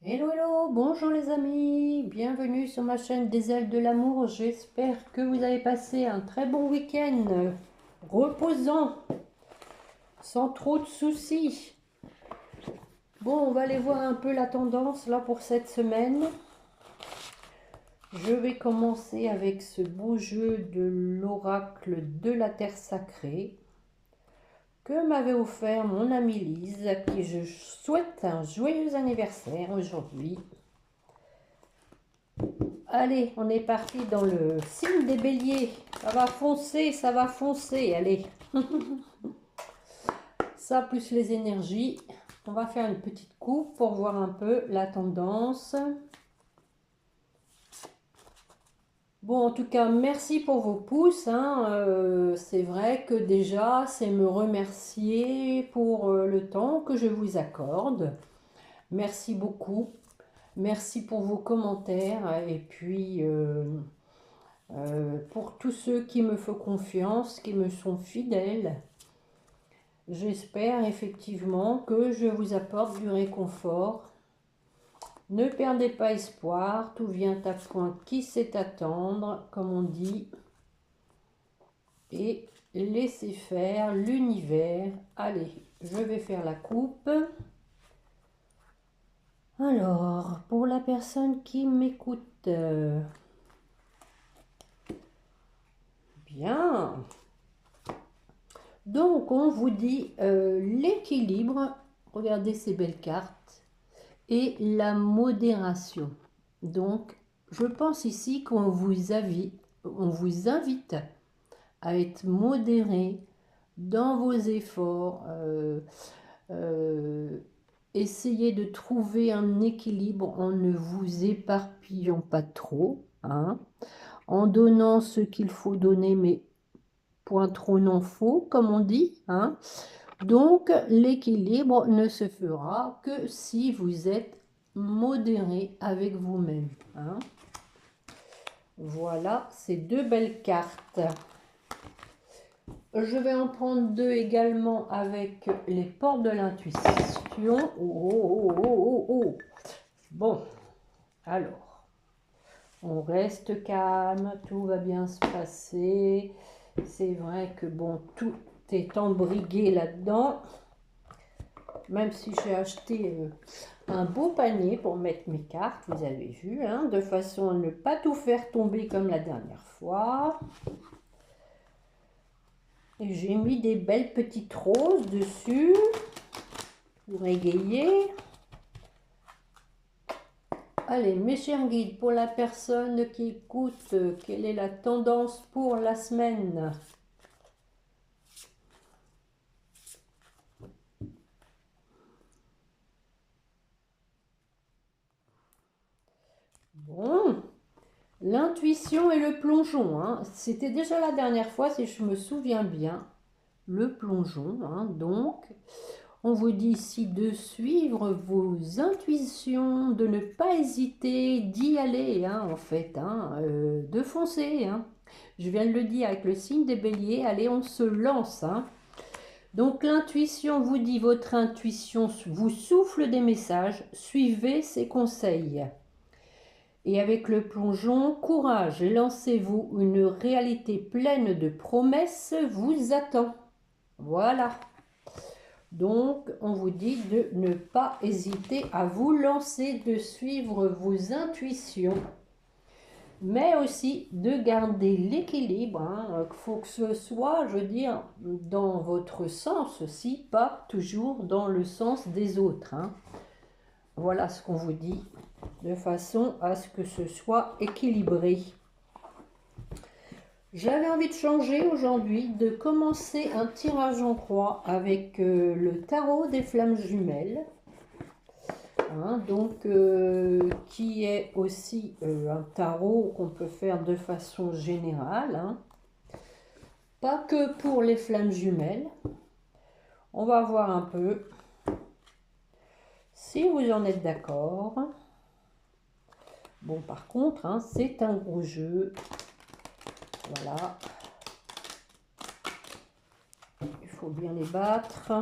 Hello, hello, bonjour les amis, bienvenue sur ma chaîne des ailes de l'amour. J'espère que vous avez passé un très bon week-end, reposant, sans trop de soucis. Bon, on va aller voir un peu la tendance là pour cette semaine. Je vais commencer avec ce beau jeu de l'oracle de la terre sacrée que m'avait offert mon amie Lise, à qui je souhaite un joyeux anniversaire aujourd'hui. Allez, on est parti dans le signe des béliers. Ça va foncer, allez. Ça plus les énergies. On va faire une petite coupe pour voir un peu la tendance. Bon, en tout cas, merci pour vos pouces, hein. C'est vrai que déjà, c'est me remercier pour le temps que je vous accorde. Merci beaucoup. Merci pour vos commentaires et puis pour tous ceux qui me font confiance, qui me sont fidèles. J'espère effectivement que je vous apporte du réconfort. Ne perdez pas espoir, tout vient à point qui sait attendre, comme on dit. Et laissez faire l'univers. Allez, je vais faire la coupe. Alors, pour la personne qui m'écoute, bien. Donc, on vous dit l'équilibre. Regardez ces belles cartes. Et la modération. Donc, je pense ici qu'on on vous invite à être modéré dans vos efforts. Essayez de trouver un équilibre en ne vous éparpillant pas trop, hein, en donnant ce qu'il faut donner, mais point trop non faux, comme on dit, hein. Donc, l'équilibre ne se fera que si vous êtes modéré avec vous-même, hein. Voilà, ces deux belles cartes. Je vais en prendre deux également avec les portes de l'intuition. Oh, oh, oh, oh, oh. Bon, alors, on reste calme, tout va bien se passer. C'est vrai que bon, tout est embrigué là-dedans. Même si j'ai acheté un beau panier pour mettre mes cartes, vous avez vu, hein, de façon à ne pas tout faire tomber comme la dernière fois. Et j'ai mis des belles petites roses dessus pour égayer. Allez, mes chers guides, pour la personne qui écoute, quelle est la tendance pour la semaine? Bon, l'intuition et le plongeon, hein. C'était déjà la dernière fois, si je me souviens bien, le plongeon, hein. Donc, on vous dit ici de suivre vos intuitions, de ne pas hésiter, d'y aller, hein, en fait, hein, de foncer, hein. Je viens de le dire avec le signe des béliers, allez, on se lance, hein. Donc l'intuition vous dit, votre intuition vous souffle des messages, suivez ses conseils. Et avec le plongeon, courage, lancez-vous, une réalité pleine de promesses vous attend. Voilà. Donc, on vous dit de ne pas hésiter à vous lancer, de suivre vos intuitions, mais aussi de garder l'équilibre. Il faut que ce soit, je veux dire, dans votre sens aussi, pas toujours dans le sens des autres, hein. Voilà ce qu'on vous dit, de façon à ce que ce soit équilibré. J'avais envie de changer aujourd'hui, de commencer un tirage en croix avec le tarot des flammes jumelles, hein, donc qui est aussi un tarot qu'on peut faire de façon générale, hein, pas que pour les flammes jumelles. On va voir un peu si vous en êtes d'accord. Bon, par contre, hein, c'est un gros jeu. Voilà. Il faut bien les battre.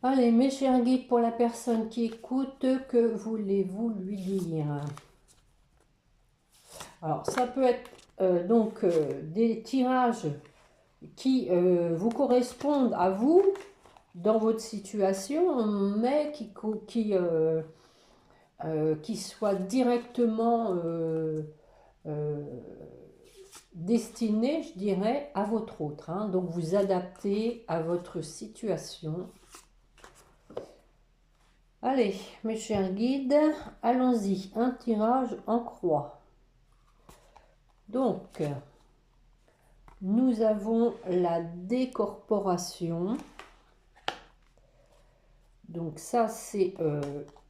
Allez, mes chers guides, pour la personne qui écoute, que voulez-vous lui dire? Alors, ça peut être des tirages qui vous correspondent à vous, dans votre situation, mais qui soient directement destinés, je dirais, à votre autre. Hein. Donc, vous adaptez à votre situation. Allez, mes chers guides, allons-y. Un tirage en croix. Donc, nous avons la décorporation. Donc ça, c'est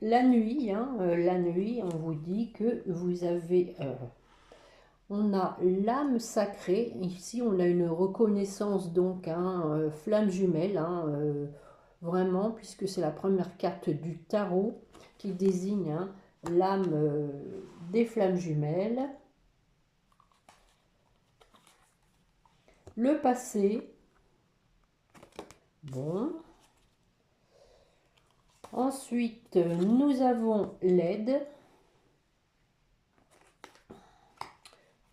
la nuit. Hein. La nuit, on vous dit que vous avez... on a l'âme sacrée. Ici, on a une reconnaissance, donc, hein, flamme jumelle. Hein, vraiment, puisque c'est la première carte du tarot qui désigne hein, l'âme des flammes jumelles. Le passé. Bon. Ensuite, nous avons l'aide.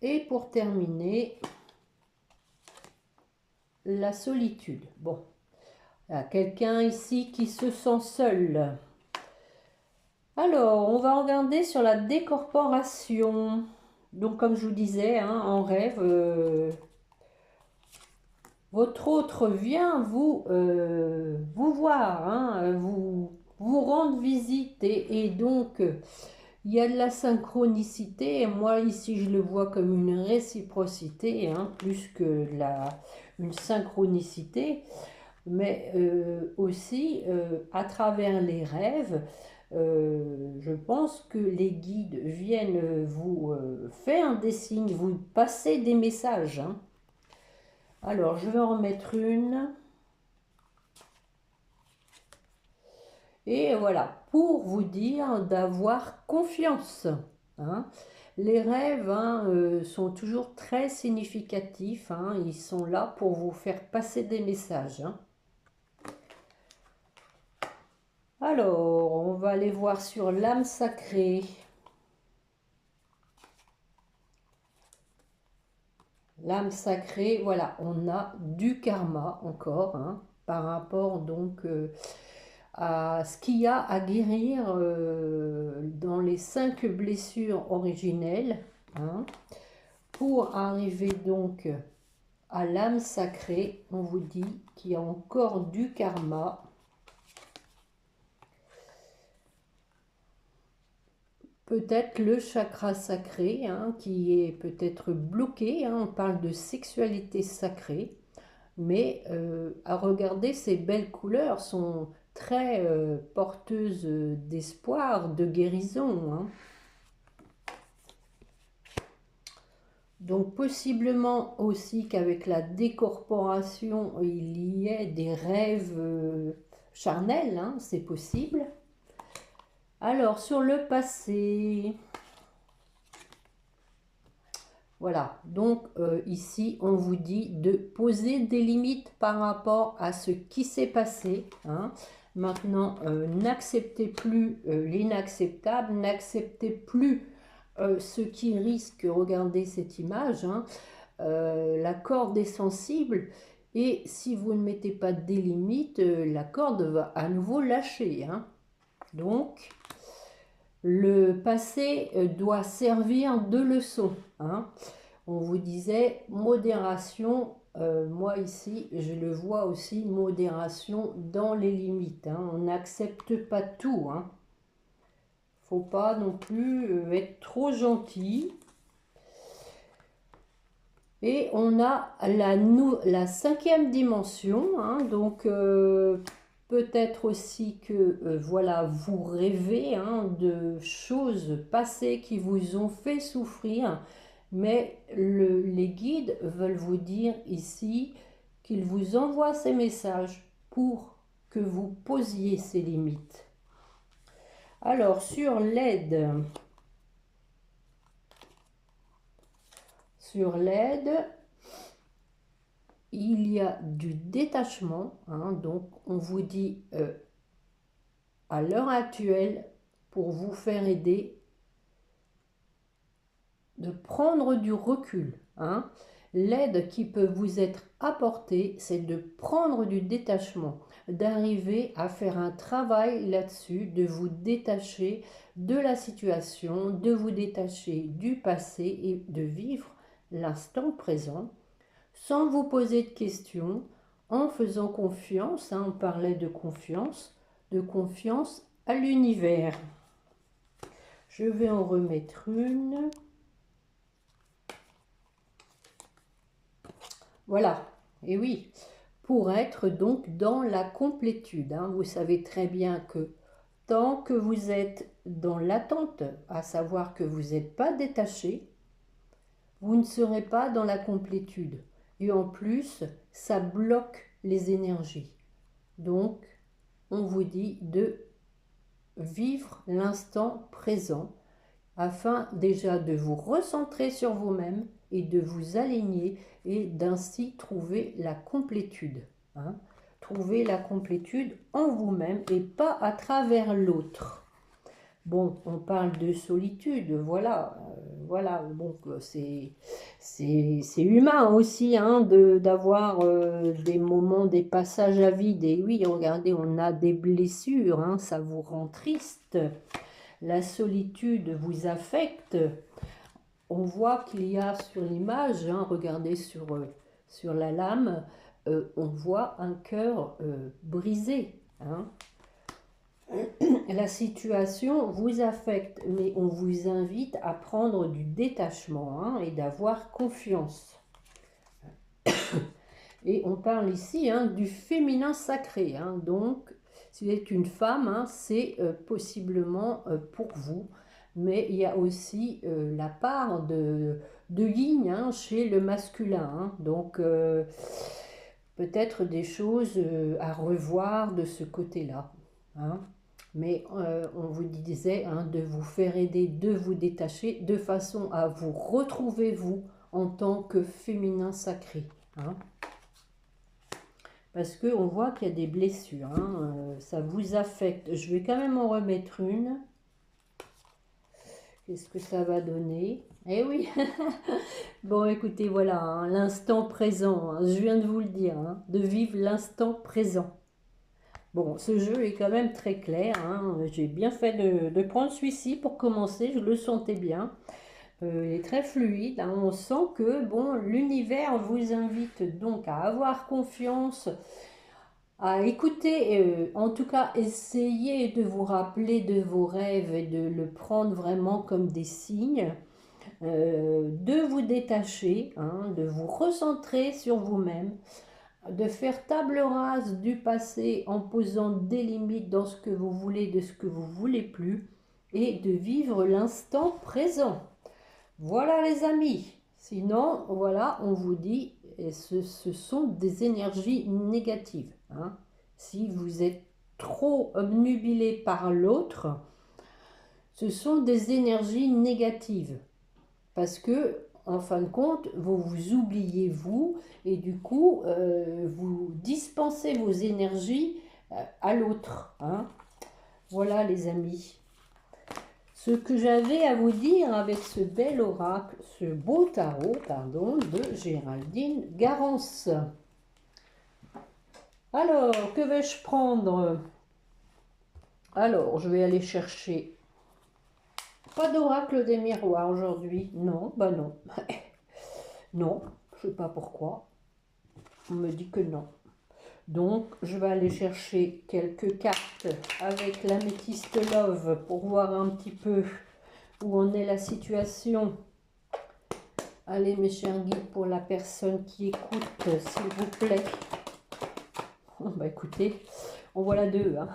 Et pour terminer, la solitude. Bon, il y a quelqu'un ici qui se sent seul. Alors, on va regarder sur la décorporation. Donc, comme je vous disais, hein, en rêve, votre autre vient vous voir, hein, vous rendre visite et donc il y a de la synchronicité. Et moi ici je le vois comme une réciprocité, hein, plus que une synchronicité, mais aussi à travers les rêves. Je pense que les guides viennent vous faire des signes, vous passer des messages. Hein. Alors, je vais en remettre une. Et voilà, pour vous dire d'avoir confiance. Hein. Les rêves hein, sont toujours très significatifs. Hein. Ils sont là pour vous faire passer des messages. Hein. Alors, on va aller voir sur l'âme sacrée. L'âme sacrée, voilà, on a du karma encore, hein, par rapport donc à ce qu'il y a à guérir dans les 5 blessures originelles, hein, pour arriver donc à l'âme sacrée. On vous dit qu'il y a encore du karma. Peut-être le chakra sacré hein, qui est peut-être bloqué. Hein, on parle de sexualité sacrée. Mais à regarder, ces belles couleurs sont très porteuses d'espoir, de guérison. Hein. Donc possiblement aussi qu'avec la décorporation, il y ait des rêves charnels, hein, c'est possible. Alors, sur le passé, voilà, donc ici, on vous dit de poser des limites par rapport à ce qui s'est passé. Hein. Maintenant, n'acceptez plus l'inacceptable, n'acceptez plus ce qui risque, regardez cette image, hein, la corde est sensible et si vous ne mettez pas des limites, la corde va à nouveau lâcher. Hein. Donc, le passé doit servir de leçon. Hein. On vous disait modération, moi ici je le vois aussi, modération dans les limites. Hein. On n'accepte pas tout. Hein. Faut pas non plus être trop gentil. Et on a la 5e dimension, hein, donc peut-être aussi que voilà, vous rêvez hein, de choses passées qui vous ont fait souffrir, mais les guides veulent vous dire ici qu'ils vous envoient ces messages pour que vous posiez ces limites. Alors, sur l'aide, il y a du détachement, hein, donc on vous dit à l'heure actuelle pour vous faire aider de prendre du recul. Hein. L'aide qui peut vous être apportée, c'est de prendre du détachement, d'arriver à faire un travail là-dessus, de vous détacher de la situation, de vous détacher du passé et de vivre l'instant présent sans vous poser de questions, en faisant confiance, hein, on parlait de confiance à l'univers. Je vais en remettre une. Voilà, et oui, pour être donc dans la complétude. Hein, vous savez très bien que tant que vous êtes dans l'attente, à savoir que vous n'êtes pas détaché, vous ne serez pas dans la complétude. Et en plus, ça bloque les énergies. Donc, on vous dit de vivre l'instant présent afin déjà de vous recentrer sur vous-même et de vous aligner et d'ainsi trouver la complétude. Hein. Trouver la complétude en vous-même et pas à travers l'autre. Bon, on parle de solitude, voilà, voilà, bon, c'est humain aussi, hein, d'avoir des moments, des passages à vide, et oui, regardez, on a des blessures, hein, ça vous rend triste, la solitude vous affecte, on voit qu'il y a sur l'image, hein, regardez sur la lame, on voit un cœur brisé, hein. La situation vous affecte, mais on vous invite à prendre du détachement, hein, et d'avoir confiance. Et on parle ici, hein, du féminin sacré. Hein, donc, si vous êtes une femme, hein, c'est possiblement pour vous. Mais il y a aussi la part de yin, hein, chez le masculin. Hein, donc, peut-être des choses à revoir de ce côté-là. Hein. Mais on vous disait, hein, de vous faire aider, de vous détacher, de façon à vous retrouver vous en tant que féminin sacré. Hein. Parce qu'on voit qu'il y a des blessures, hein, ça vous affecte. Je vais quand même en remettre une. Qu'est-ce que ça va donner? Eh oui. Bon, écoutez, voilà, hein, l'instant présent, hein, je viens de vous le dire, hein, de vivre l'instant présent. Bon, ce jeu est quand même très clair, hein. J'ai bien fait de prendre celui-ci pour commencer, je le sentais bien. Il est très fluide, hein. On sent que bon, l'univers vous invite donc à avoir confiance, à écouter, en tout cas essayer de vous rappeler de vos rêves et de le prendre vraiment comme des signes, de vous détacher, hein, de vous recentrer sur vous-même, de faire table rase du passé en posant des limites dans ce que vous voulez, de ce que vous ne voulez plus, et de vivre l'instant présent. Voilà les amis. Sinon, voilà, on vous dit, et ce sont des énergies négatives. Hein. Si vous êtes trop obnubilé par l'autre, ce sont des énergies négatives. Parce que en fin de compte, vous vous oubliez vous et du coup, vous dispensez vos énergies à l'autre. Hein. Voilà les amis. Ce que j'avais à vous dire avec ce bel oracle, ce beau tarot, pardon, de Géraldine Garance. Alors, que vais-je prendre? Alors, je vais aller chercher... Pas d'oracle des miroirs aujourd'hui. Non, bah non. Non, je ne sais pas pourquoi. On me dit que non. Donc, je vais aller chercher quelques cartes avec l'améthyste Love pour voir un petit peu où en est la situation. Allez, mes chers guides, pour la personne qui écoute, s'il vous plaît. Oh, bah écoutez, on voit la 2. Hein.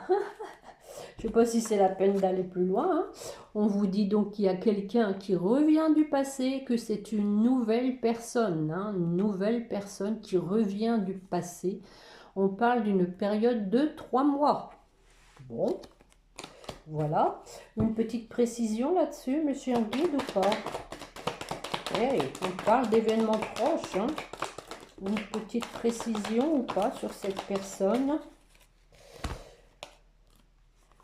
Je ne sais pas si c'est la peine d'aller plus loin. Hein. On vous dit donc qu'il y a quelqu'un qui revient du passé, que c'est une nouvelle personne. Hein, une nouvelle personne qui revient du passé. On parle d'une période de 3 mois. Bon, voilà. Une petite précision là-dessus, monsieur un guide ou pas? Hey, on parle d'événements proches. Hein. Une petite précision ou pas sur cette personne?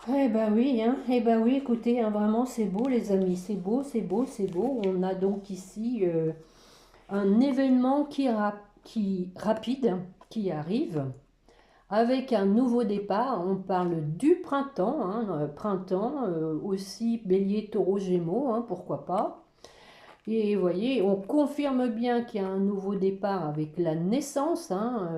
Eh ben oui, hein. Eh ben oui, écoutez, hein, vraiment c'est beau les amis, c'est beau, c'est beau, c'est beau. On a donc ici un événement qui rapide, qui arrive, avec un nouveau départ. On parle du printemps, hein, printemps, aussi bélier, taureau, gémeaux, hein, pourquoi pas. Et vous voyez, on confirme bien qu'il y a un nouveau départ avec la naissance, hein,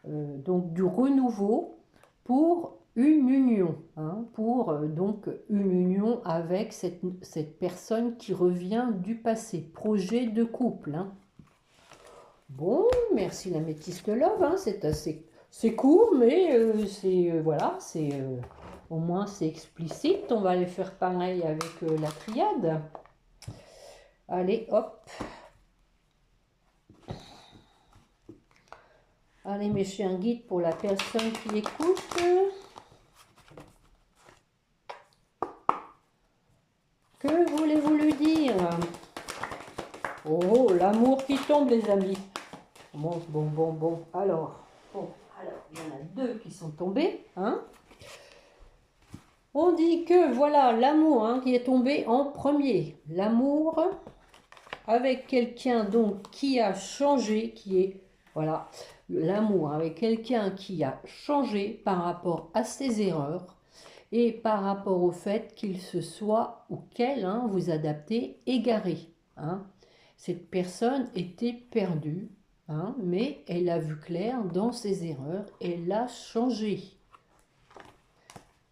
donc du renouveau pour une union, hein, pour donc une union avec cette personne qui revient du passé, projet de couple. Hein. Bon, merci la métiste love, hein, c'est court, mais c'est voilà, c'est au moins c'est explicite. On va aller faire pareil avec la triade. Allez, hop. Allez, mes chiens guides pour la personne qui écoute. Que voulez-vous lui dire? Oh, l'amour qui tombe, les amis. Bon, bon, bon, bon. Alors, il y en a deux qui sont tombés, hein. On dit que voilà l'amour, hein, qui est tombé en premier. L'amour avec quelqu'un donc qui a changé, qui est voilà l'amour avec quelqu'un qui a changé par rapport à ses erreurs et par rapport au fait qu'il se soit ou qu'elle, hein, vous adaptez, égaré. Hein. Cette personne était perdue, hein, mais elle a vu clair dans ses erreurs, elle a changé.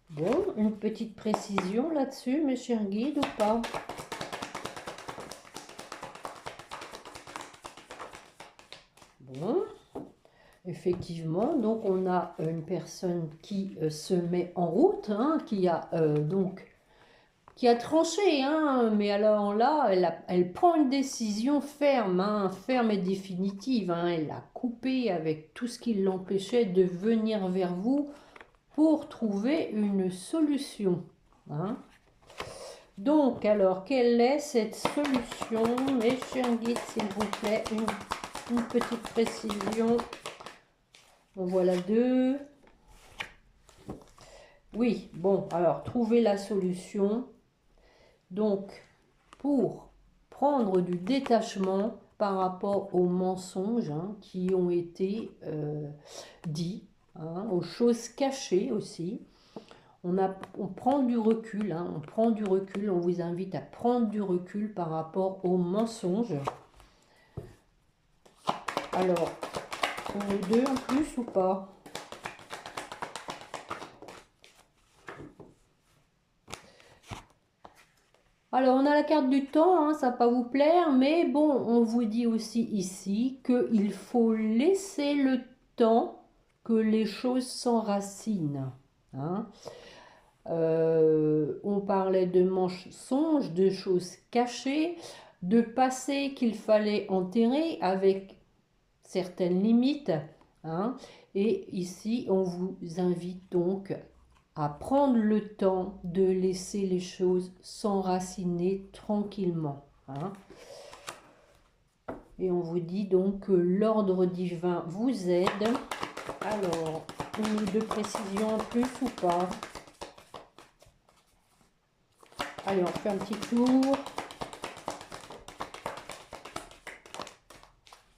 Bon, une petite précision là-dessus, mes chers guides, ou pas? Bon, effectivement, donc on a une personne qui se met en route, hein, qui a qui a tranché, hein, mais alors là, elle prend une décision ferme, hein, ferme et définitive. Hein, elle a coupé avec tout ce qui l'empêchait de venir vers vous pour trouver une solution. Hein. Donc, alors, quelle est cette solution? Mes chers guides, s'il vous plaît, une petite précision. En voilà deux. Oui, bon, alors, trouver la solution. Donc, pour prendre du détachement par rapport aux mensonges, hein, qui ont été dits, hein, aux choses cachées aussi. On prend du recul, hein, on prend du recul, on vous invite à prendre du recul par rapport aux mensonges. Alors, on est deux en plus ou pas? Alors, on a la carte du temps, hein, ça va pas vous plaire, mais bon, on vous dit aussi ici qu'il faut laisser le temps que les choses s'enracinent. Hein. On parlait de mensonges, de choses cachées, de passé qu'il fallait enterrer avec certaines limites. Hein. Et ici, on vous invite donc à prendre le temps de laisser les choses s'enraciner tranquillement. Hein. Et on vous dit donc que l'ordre divin vous aide. Alors, une ou deux précisions en plus ou pas? Allez, on fait un petit tour.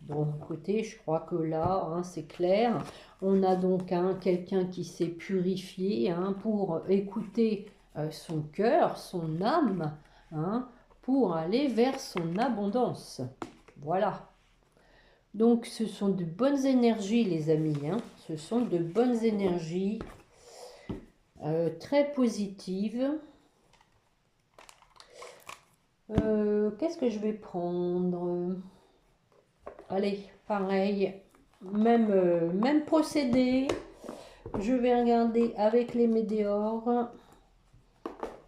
Bon, écoutez, je crois que là, hein, c'est clair. On a donc hein, quelqu'un qui s'est purifié hein, pour écouter son cœur, son âme, hein, pour aller vers son abondance. Voilà. Donc, ce sont de bonnes énergies, les amis. Hein. Ce sont de bonnes énergies très positives. Qu'est-ce que je vais prendre? Allez, pareil, même procédé. Je vais regarder avec les météores,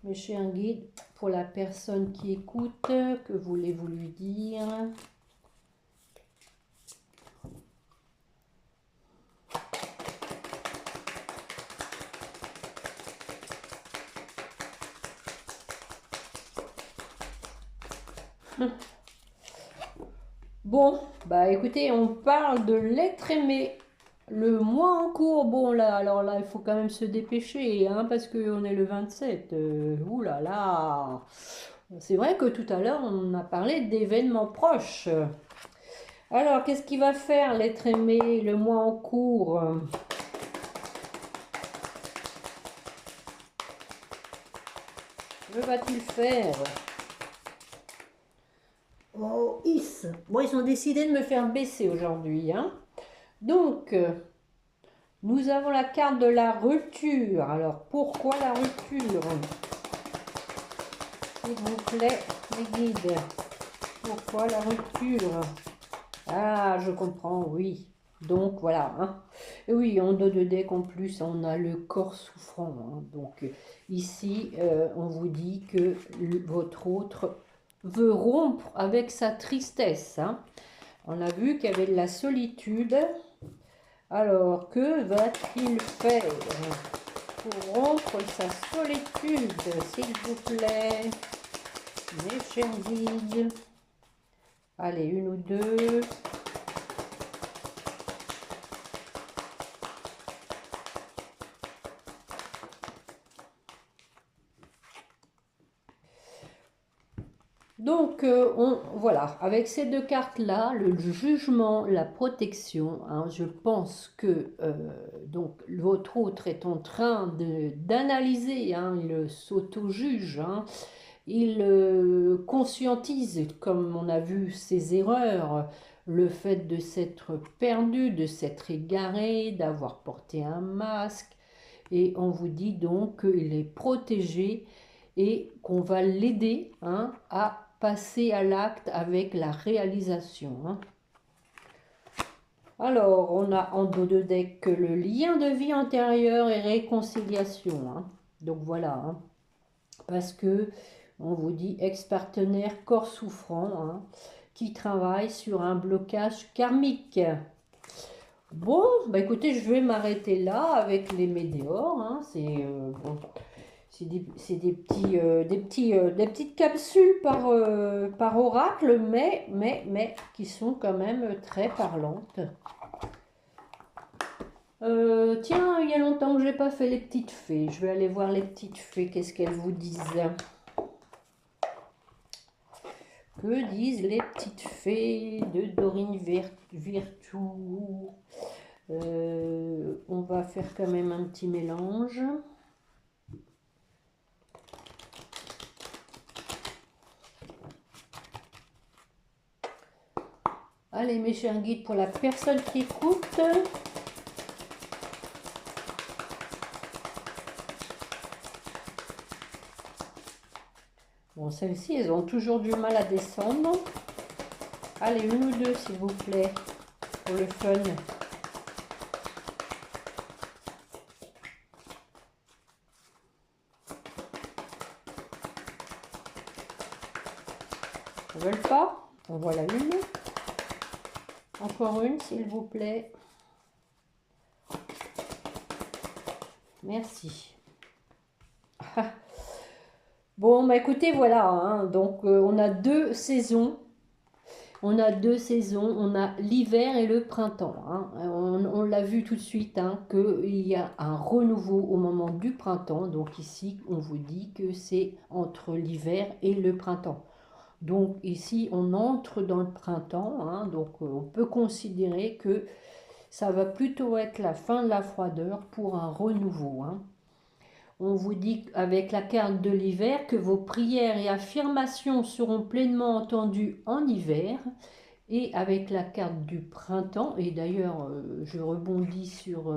mes chers guides, pour la personne qui écoute, que voulez-vous lui dire? Bon, bah écoutez, on parle de l'être aimé. le mois en cours, bon là, alors là, il faut quand même se dépêcher, hein, parce qu'on est le 27. Ouh là là. C'est vrai que tout à l'heure, on a parlé d'événements proches. Alors, qu'est-ce qu'il va faire, l'être aimé, le mois en cours? Que va-t-il faire? Oh, Is. Bon, ils ont décidé de me faire baisser aujourd'hui, hein. Donc, nous avons la carte de la rupture. Alors, pourquoi la rupture? S'il vous plaît, les guides. Pourquoi la rupture? Ah, je comprends, oui. Donc, voilà, hein. Et oui, en dos de deck, en plus, on a le corps souffrant, hein. Donc, ici, on vous dit que votre autre veut rompre avec sa tristesse, hein. On a vu qu'il y avait de la solitude. Alors, que va-t-il faire pour rompre sa solitude, s'il vous plaît, mes chers guides? Allez, une ou deux. Donc, voilà, avec ces deux cartes-là, le jugement, la protection, hein, je pense que donc votre autre est en train d'analyser, hein, il s'auto-juge, hein, il conscientise, comme on a vu, ses erreurs, le fait de s'être perdu, de s'être égaré, d'avoir porté un masque, et on vous dit donc qu'il est protégé et qu'on va l'aider, hein, à passer à l'acte avec la réalisation, hein. Alors, on a en dos de deck le lien de vie antérieure et réconciliation, hein. Donc voilà, hein. Parce que on vous dit ex-partenaire corps souffrant, hein, qui travaille sur un blocage karmique. Bon, bah écoutez, je vais m'arrêter là avec les météores, hein. C'est bon, des petites capsules par oracle, mais qui sont quand même très parlantes. Tiens, il y a longtemps que je n'ai pas fait les petites fées. Je vais aller voir les petites fées, qu'est-ce qu'elles vous disent. Que disent les petites fées de Dorine Virtue? On va faire quand même un petit mélange. Allez, mes chers guides, pour la personne qui écoute. Bon, celles-ci, elles ont toujours du mal à descendre. Allez, une ou deux, s'il vous plaît, pour le fun. Ils ne veulent pas? En voilà une. Encore une, s'il vous plaît. Merci. Bon, bah écoutez, voilà, hein, donc on a deux saisons. On a deux saisons, on a l'hiver et le printemps, hein. On l'a vu tout de suite, hein, qu'il y a un renouveau au moment du printemps. Donc ici, on vous dit que c'est entre l'hiver et le printemps. Donc ici, on entre dans le printemps, hein, donc on peut considérer que ça va plutôt être la fin de la froideur pour un renouveau, hein. On vous dit avec la carte de l'hiver que vos prières et affirmations seront pleinement entendues en hiver. Et avec la carte du printemps, et d'ailleurs je rebondis sur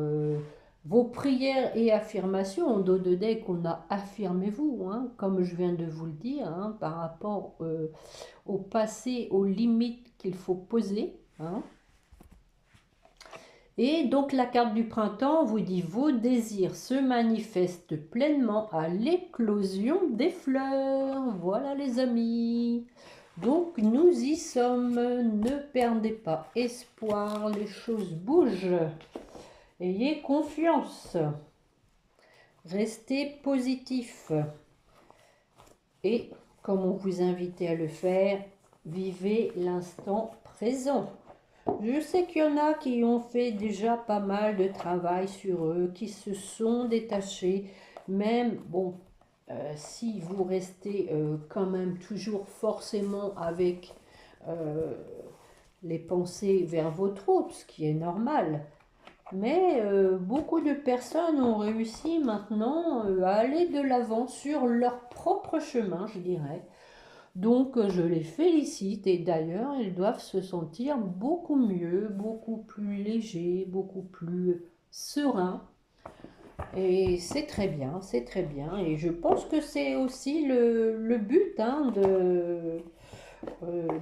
vos prières et affirmations, en dos de deck on a affirmez-vous, hein, comme je viens de vous le dire, hein, par rapport au passé, aux limites qu'il faut poser, hein. Et donc la carte du printemps vous dit vos désirs se manifestent pleinement à l'éclosion des fleurs. Voilà les amis. Donc nous y sommes. Ne perdez pas espoir, les choses bougent. Ayez confiance. Restez positif. Et comme on vous invitait à le faire, vivez l'instant présent. Je sais qu'il y en a qui ont fait déjà pas mal de travail sur eux, qui se sont détachés, même, bon, si vous restez quand même toujours forcément avec euh, les pensées vers votre autre, ce qui est normal. Mais beaucoup de personnes ont réussi maintenant à aller de l'avant sur leur propre chemin, je dirais. Donc je les félicite et d'ailleurs ils doivent se sentir beaucoup mieux, beaucoup plus légers, beaucoup plus sereins. Et c'est très bien, c'est très bien. Et je pense que c'est aussi le but hein, de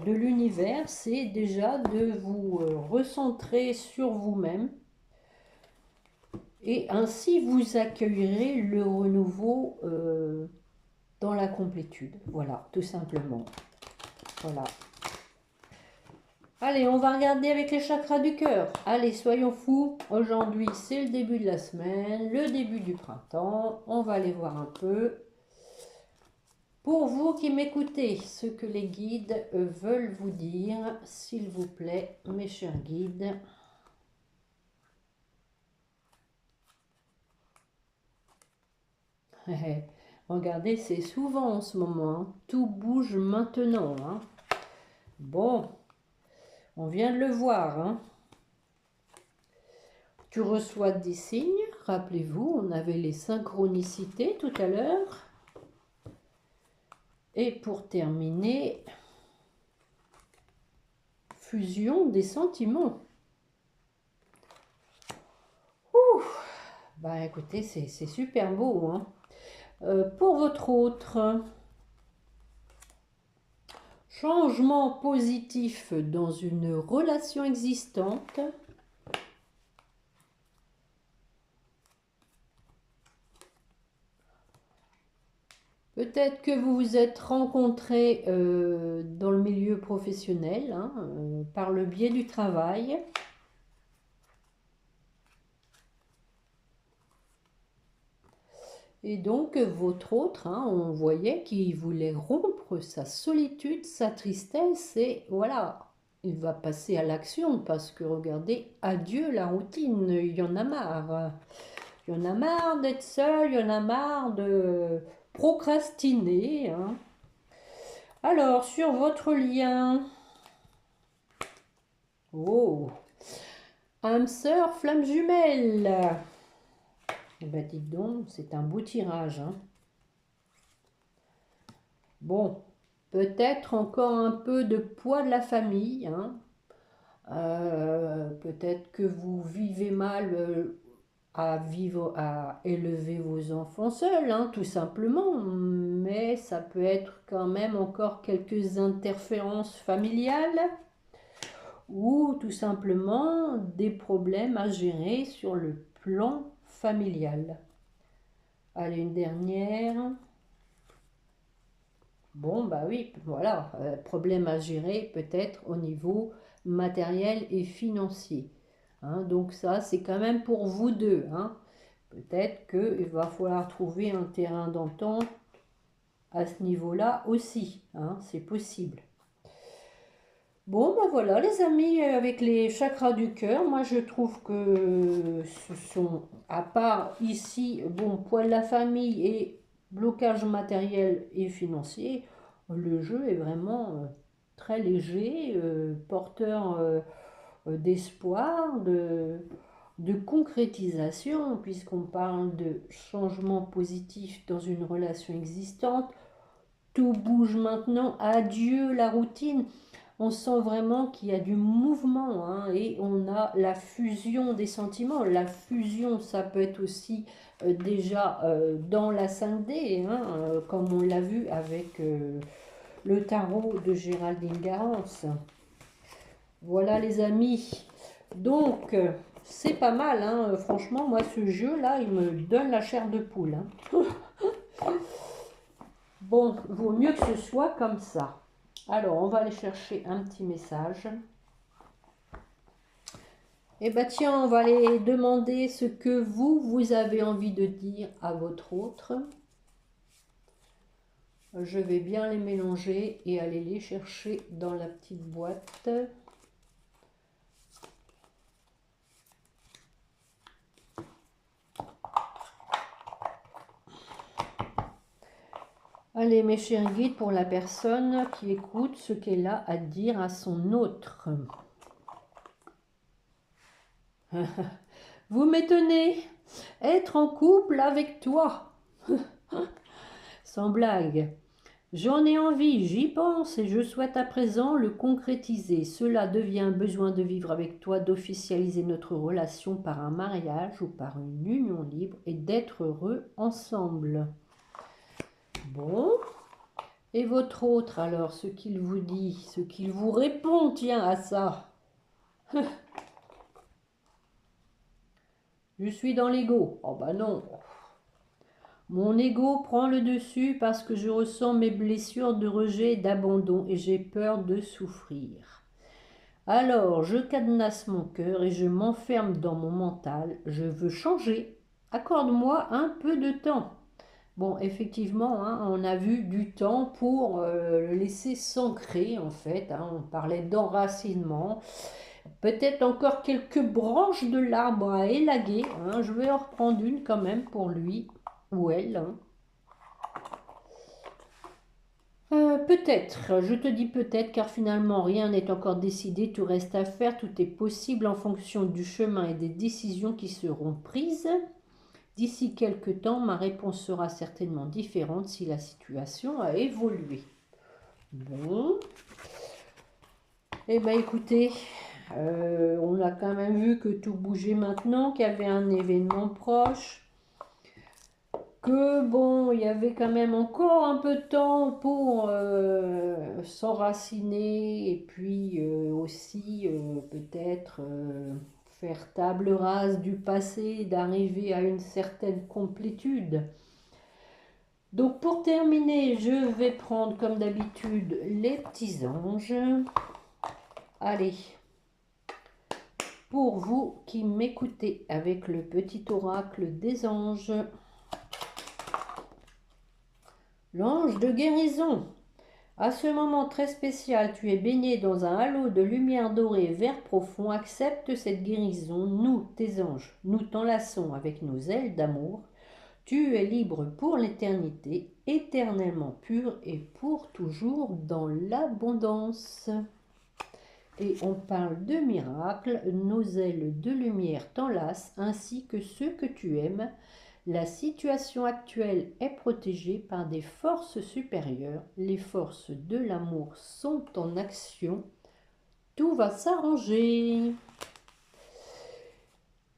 l'univers, c'est déjà de vous recentrer sur vous-même. Et ainsi vous accueillerez le renouveau dans la complétude. Voilà, tout simplement. Voilà. Allez, on va regarder avec les chakras du cœur. Allez, soyons fous. Aujourd'hui, c'est le début de la semaine, le début du printemps. On va aller voir un peu. Pour vous qui m'écoutez, ce que les guides veulent vous dire, s'il vous plaît, mes chers guides. Regardez, c'est souvent en ce moment. Hein. Tout bouge maintenant. Hein. Bon, on vient de le voir. Hein. Tu reçois des signes. Rappelez-vous, on avait les synchronicités tout à l'heure. Et pour terminer, fusion des sentiments. Ouh, bah écoutez, c'est super beau. Hein. Pour votre autre, changement positif dans une relation existante. Peut-être que vous vous êtes rencontrés dans le milieu professionnel, hein, par le biais du travail. Et donc, votre autre, hein, on voyait qu'il voulait rompre sa solitude, sa tristesse, et voilà, il va passer à l'action parce que regardez, adieu la routine, il y en a marre. Il y en a marre d'être seul, il y en a marre de procrastiner. Hein. Alors, sur votre lien, oh, âme sœur, flamme jumelle. Eh ben, dites donc, c'est un beau tirage. Hein. Bon, peut-être encore un peu de poids de la famille. Hein. Peut-être que vous vivez mal à élever vos enfants seuls, hein, tout simplement. Mais ça peut être quand même encore quelques interférences familiales ou tout simplement des problèmes à gérer sur le plan familial. Allez, une dernière. Bon, bah oui, voilà, problème à gérer peut-être au niveau matériel et financier. Hein, donc ça, c'est quand même pour vous deux. Hein. Peut-être qu'il va falloir trouver un terrain d'entente à ce niveau-là aussi. Hein, c'est possible. Bon, ben voilà les amis, avec les chakras du cœur, moi je trouve que ce sont, à part ici, bon, poids de la famille et blocage matériel et financier, le jeu est vraiment très léger, porteur d'espoir, de concrétisation, puisqu'on parle de changement positif dans une relation existante. Tout bouge maintenant, adieu la routine. On sent vraiment qu'il y a du mouvement hein, et on a la fusion des sentiments. La fusion, ça peut être aussi déjà dans la 5D, hein, comme on l'a vu avec le tarot de Géraldine Garance. Voilà les amis. Donc, c'est pas mal. Hein, franchement, moi, ce jeu-là, il me donne la chair de poule. Hein. Bon, vaut mieux que ce soit comme ça. Alors, on va aller chercher un petit message. Eh bien, tiens, on va aller demander ce que vous avez envie de dire à votre autre. Je vais bien les mélanger et aller les chercher dans la petite boîte. Allez, mes chers guides, pour la personne qui écoute ce qu'elle a à dire à son autre. Vous m'étonnez, être en couple avec toi. Sans blague. J'en ai envie, j'y pense et je souhaite à présent le concrétiser. Cela devient un besoin de vivre avec toi, d'officialiser notre relation par un mariage ou par une union libre et d'être heureux ensemble. Bon. Et votre autre alors, ce qu'il vous dit, ce qu'il vous répond, tiens à ça. Je suis dans l'ego. Oh bah non. Mon ego prend le dessus parce que je ressens mes blessures de rejet et d'abandon et j'ai peur de souffrir. Alors, je cadenasse mon cœur et je m'enferme dans mon mental. Je veux changer. Accorde-moi un peu de temps. Bon, effectivement, hein, on a vu du temps pour le laisser s'ancrer, en fait. Hein, on parlait d'enracinement. Peut-être encore quelques branches de l'arbre à élaguer. Hein, je vais en reprendre une quand même pour lui ou elle. Hein. Peut-être, je te dis peut-être car finalement rien n'est encore décidé, tout reste à faire, tout est possible en fonction du chemin et des décisions qui seront prises. D'ici quelques temps, ma réponse sera certainement différente si la situation a évolué. Bon. Eh bien écoutez, on a quand même vu que tout bougeait maintenant, qu'il y avait un événement proche. Que bon, il y avait quand même encore un peu de temps pour s'enraciner et puis aussi peut-être faire table rase du passé, d'arriver à une certaine complétude. Donc pour terminer, je vais prendre comme d'habitude les petits anges. Allez, pour vous qui m'écoutez avec le petit oracle des anges. L'ange de guérison. À ce moment très spécial, tu es baigné dans un halo de lumière dorée et vert profond. Accepte cette guérison. Nous, tes anges, nous t'enlaçons avec nos ailes d'amour. Tu es libre pour l'éternité, éternellement pur et pour toujours dans l'abondance. Et on parle de miracles. Nos ailes de lumière t'enlacent ainsi que ceux que tu aimes. La situation actuelle est protégée par des forces supérieures. Les forces de l'amour sont en action. Tout va s'arranger.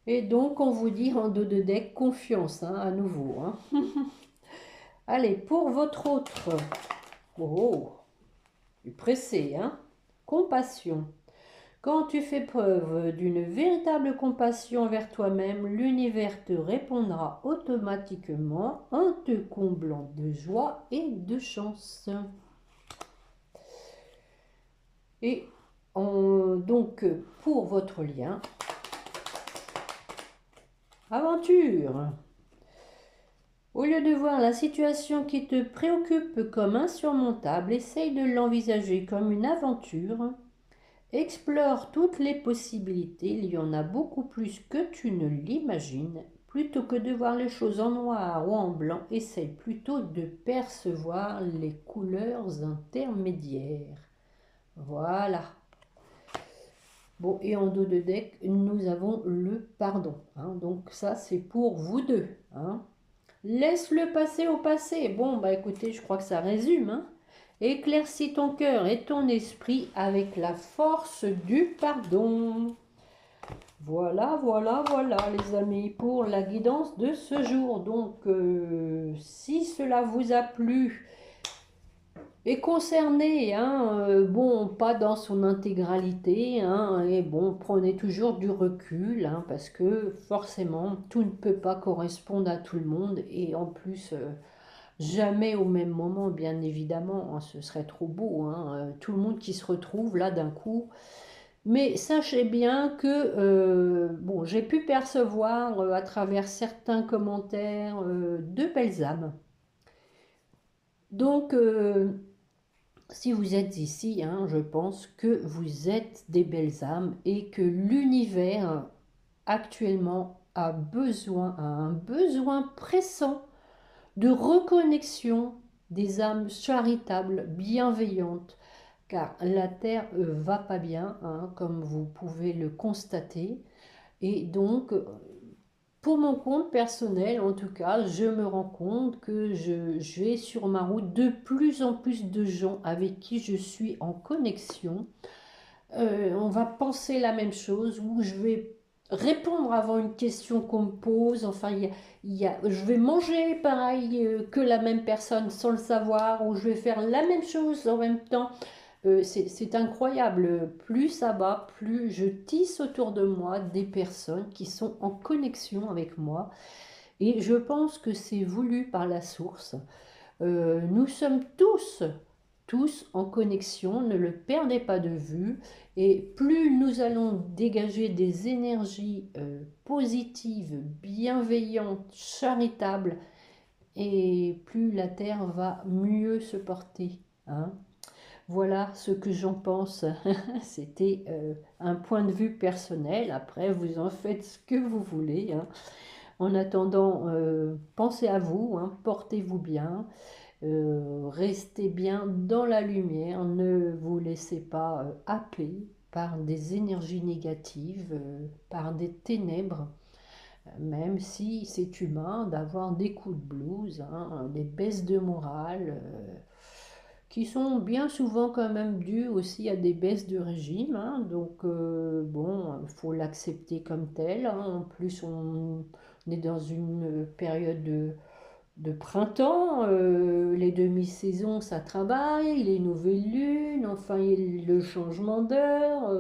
Et donc, on vous dit en dos de deck, confiance, hein, à nouveau. Hein. Allez, pour votre autre. Oh, pressé, hein. Compassion. Quand tu fais preuve d'une véritable compassion envers toi-même, l'univers te répondra automatiquement en te comblant de joie et de chance. Et donc, pour votre lien, aventure. Au lieu de voir la situation qui te préoccupe comme insurmontable, essaye de l'envisager comme une aventure. Explore toutes les possibilités, il y en a beaucoup plus que tu ne l'imagines. Plutôt que de voir les choses en noir ou en blanc, essaye plutôt de percevoir les couleurs intermédiaires. Voilà. Bon, et en dos de deck, nous avons le pardon. Hein. Donc ça, c'est pour vous deux. Hein. Laisse le passé au passé. Bon, bah écoutez, je crois que ça résume. Hein. Éclaircis ton cœur et ton esprit avec la force du pardon. Voilà, voilà, voilà les amis pour la guidance de ce jour. Donc, si cela vous a plu et concerné, hein, bon, pas dans son intégralité, hein, et bon, prenez toujours du recul, hein, parce que forcément, tout ne peut pas correspondre à tout le monde et en plus... jamais au même moment, bien évidemment, hein, ce serait trop beau, hein, tout le monde qui se retrouve là d'un coup. Mais sachez bien que bon, j'ai pu percevoir à travers certains commentaires de belles âmes. Donc, si vous êtes ici, hein, je pense que vous êtes des belles âmes et que l'univers actuellement a un besoin pressant de reconnexion, des âmes charitables, bienveillantes, car la Terre va pas bien, hein, comme vous pouvez le constater. Et donc, pour mon compte personnel, en tout cas, je me rends compte que j'ai sur ma route de plus en plus de gens avec qui je suis en connexion. On va penser la même chose, ou je vais répondre avant une question qu'on me pose. Enfin, je vais manger pareil que la même personne sans le savoir, ou je vais faire la même chose en même temps. C'est incroyable. Plus ça va, plus je tisse autour de moi des personnes qui sont en connexion avec moi. Et je pense que c'est voulu par la source. Nous sommes tous en connexion, ne le perdez pas de vue. Et plus nous allons dégager des énergies positives, bienveillantes, charitables, et plus la Terre va mieux se porter, hein. Voilà ce que j'en pense. C'était un point de vue personnel. Après, vous en faites ce que vous voulez, hein. En attendant, pensez à vous, hein, portez-vous bien, restez bien dans la lumière, ne vous laissez pas happer par des énergies négatives, par des ténèbres, même si c'est humain d'avoir des coups de blues, hein, des baisses de morale. Qui sont bien souvent quand même dues aussi à des baisses de régime, hein. Donc bon, il faut l'accepter comme tel, hein. En plus, on est dans une période de printemps, les demi-saisons ça travaille, les nouvelles lunes, enfin le changement d'heure.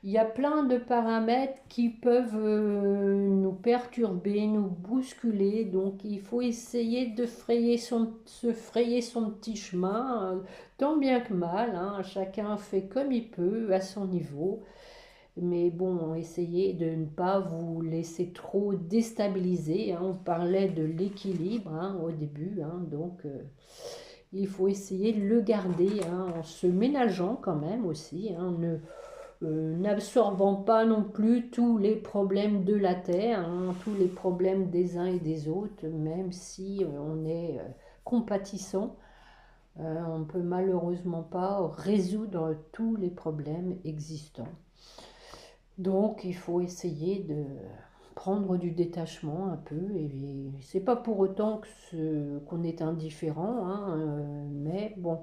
Il y a plein de paramètres qui peuvent nous perturber, nous bousculer. Donc il faut essayer de se frayer son petit chemin, tant bien que mal, hein. Chacun fait comme il peut à son niveau. Mais bon, essayez de ne pas vous laisser trop déstabiliser, hein. On parlait de l'équilibre, hein, au début, hein. Donc il faut essayer de le garder, hein, en se ménageant quand même aussi, hein, n'absorbant pas non plus tous les problèmes de la Terre, hein, tous les problèmes des uns et des autres, même si on est compatissant. On ne peut malheureusement pas résoudre tous les problèmes existants. Donc il faut essayer de prendre du détachement un peu, et c'est pas pour autant qu'on est indifférent, hein, mais bon,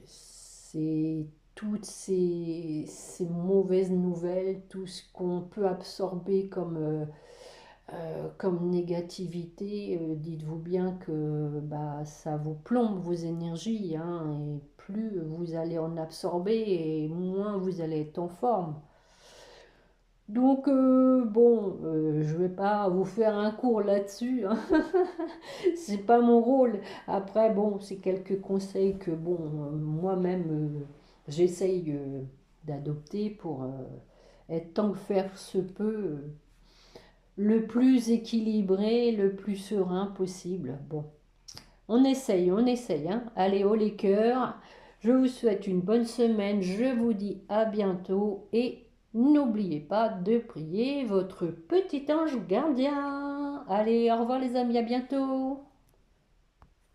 c'est toutes ces mauvaises nouvelles, tout ce qu'on peut absorber comme négativité, dites-vous bien que bah, ça vous plombe vos énergies, hein, et plus vous allez en absorber, et moins vous allez être en forme. Donc, bon, je vais pas vous faire un cours là-dessus, hein. C'est pas mon rôle. Après, bon, c'est quelques conseils que, bon, moi-même, j'essaye d'adopter pour être, tant que faire se peut, le plus équilibré, le plus serein possible. Bon, on essaye, hein. Allez, haut les cœurs. Je vous souhaite une bonne semaine. Je vous dis à bientôt, et n'oubliez pas de prier votre petit ange gardien. Allez, au revoir les amis, à bientôt.